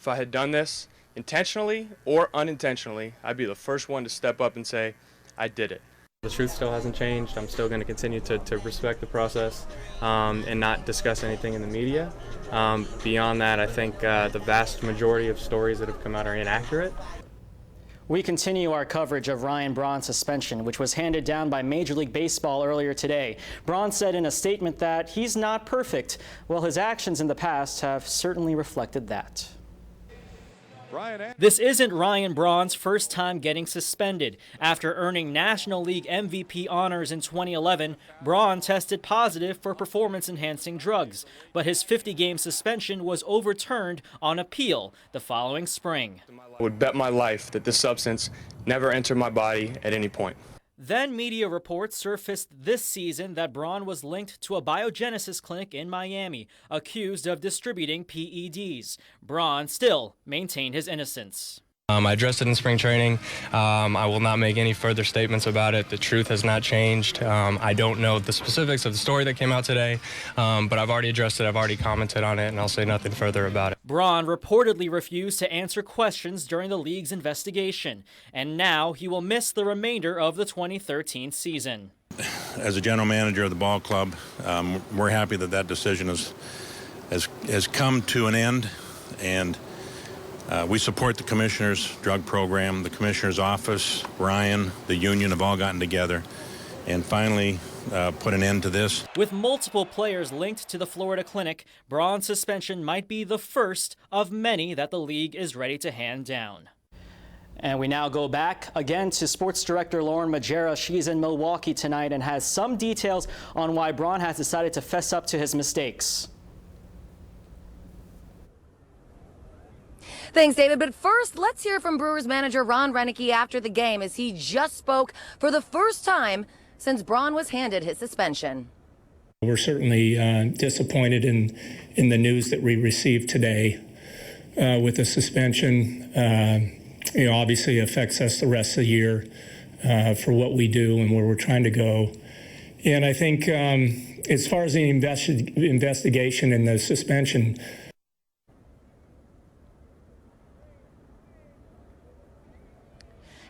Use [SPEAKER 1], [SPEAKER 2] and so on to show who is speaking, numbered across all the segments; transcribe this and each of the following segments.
[SPEAKER 1] If I had done this intentionally or unintentionally, I'd be the first one to step up and say, I did it. The truth still hasn't changed. I'm still going to continue to respect the process and not discuss anything in the media. Beyond that, I think the vast majority of stories that have come out are inaccurate.
[SPEAKER 2] We continue our coverage of Ryan Braun's suspension, which was handed down by Major League Baseball earlier today. Braun said in a statement that he's not perfect. Well, his actions in the past have certainly reflected that.
[SPEAKER 3] This isn't Ryan Braun's first time getting suspended. After earning National League MVP honors in 2011, Braun tested positive for performance-enhancing drugs, but his 50-game suspension was overturned on appeal the following spring.
[SPEAKER 1] I would bet my life that this substance never entered my body at any point.
[SPEAKER 3] Then media reports surfaced this season that Braun was linked to a biogenesis clinic in Miami, accused of distributing PEDs. Braun still maintained his innocence.
[SPEAKER 1] I addressed it in spring training. I will not make any further statements about it. The truth has not changed. I don't know the specifics of the story that came out today, but I've already addressed it. I've already commented on it, and I'll say nothing further about it.
[SPEAKER 3] Braun reportedly refused to answer questions during the league's investigation, and now he will miss the remainder of the 2013 season.
[SPEAKER 4] As a general manager of the ball club, we're happy that that decision has come to an end, and we support the commissioner's drug program. The commissioner's office, Ryan, the union have all gotten together and finally put an end to this.
[SPEAKER 3] With multiple players linked to the Florida clinic, Braun's suspension might be the first of many that the league is ready to hand down.
[SPEAKER 2] And we now go back again to Sports Director Lauren Majera. She's in Milwaukee tonight and has some details on why Braun has decided to fess up to his mistakes.
[SPEAKER 5] Thanks, David. But first, let's hear from Brewers manager Ron Roenicke after the game, as he just spoke for the first time since Braun was handed his suspension.
[SPEAKER 6] We're certainly disappointed in the news that we received today with the suspension. Obviously affects us the rest of the year for what we do and where we're trying to go. And I think as far as the investigation and the suspension,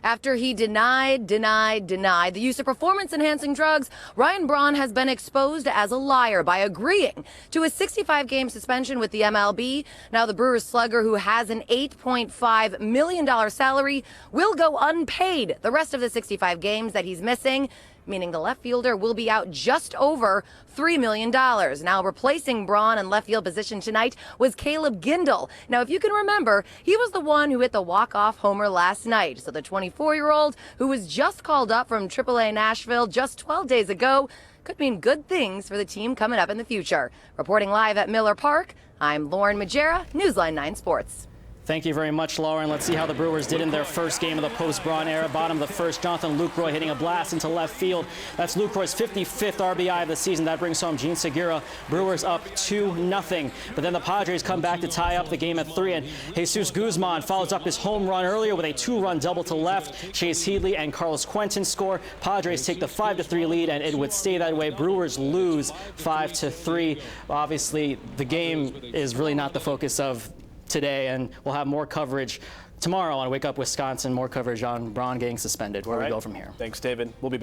[SPEAKER 5] After he denied the use of performance-enhancing drugs, Ryan Braun has been exposed as a liar by agreeing to a 65-game suspension with the MLB. Now the Brewers slugger, who has an $8.5 million salary, will go unpaid the rest of the 65 games that he's missing, meaning the left fielder will be out just over $3 million. Now, replacing Braun in left field position tonight was Caleb Gindel. Now, if you can remember, he was the one who hit the walk-off homer last night. So the 24-year-old, who was just called up from AAA Nashville just 12 days ago, could mean good things for the team coming up in the future. Reporting live at Miller Park, I'm Lauren Majera, Newsline 9 Sports.
[SPEAKER 2] Thank you very much, Lauren. Let's see how the Brewers did in their first game of the post-Braun era. Bottom of the first, Jonathan Lucroy hitting a blast into left field. That's Lucroy's 55th RBI of the season. That brings home Gene Segura. Brewers up 2-0. But then the Padres come back to tie up the game at 3. And Jesus Guzman follows up his home run earlier with a 2-run double to left. Chase Headley and Carlos Quentin score. Padres take the 5-3 lead, and it would stay that way. Brewers lose 5-3. Obviously, the game is really not the focus of today, and we'll have more coverage tomorrow on Wake Up Wisconsin, more coverage on Braun getting suspended. Where we go from here.
[SPEAKER 7] Thanks, David. We'll be